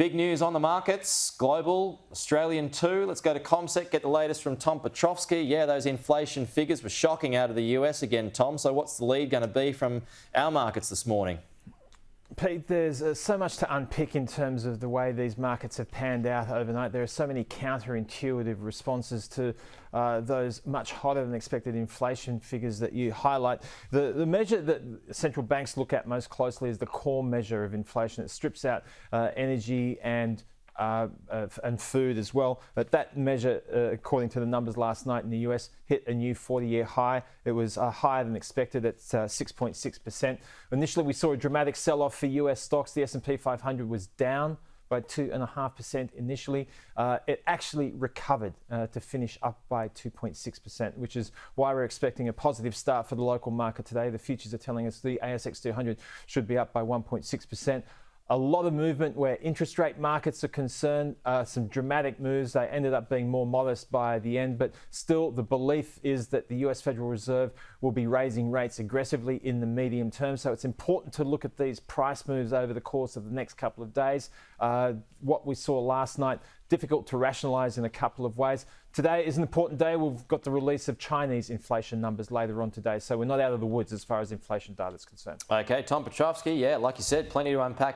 Big news on the markets, global, Australian too. Let's go to CommSec, get the latest from Tom Piotrowski. Yeah, those inflation figures were shocking out of the US again, Tom. So what's the lead going to be from our markets this morning? Pete, there's so much to unpick in terms of the way these markets have panned out overnight. There are so many counterintuitive responses to those much hotter than expected inflation figures that you highlight. The measure that central banks look at most closely is the core measure of inflation. It strips out energy and food as well. But that measure, according to the numbers last night in the US, hit a new 40-year high. It was higher than expected at 6.6%. Initially, we saw a dramatic sell-off for US stocks. The S&P 500 was down by 2.5% initially. It actually recovered to finish up by 2.6%, which is why we're expecting a positive start for the local market today. The futures are telling us the ASX 200 should be up by 1.6%. A lot of movement where interest rate markets are concerned, some dramatic moves. They ended up being more modest by the end, but still the belief is that the US Federal Reserve will be raising rates aggressively in the medium term. So it's important to look at these price moves over the course of the next couple of days. What we saw last night, difficult to rationalize in a couple of ways. Today is an important day. We've got the release of Chinese inflation numbers later on today. So we're not out of the woods as far as inflation data is concerned. Okay, Tom Piotrowski, yeah, like you said, plenty to unpack.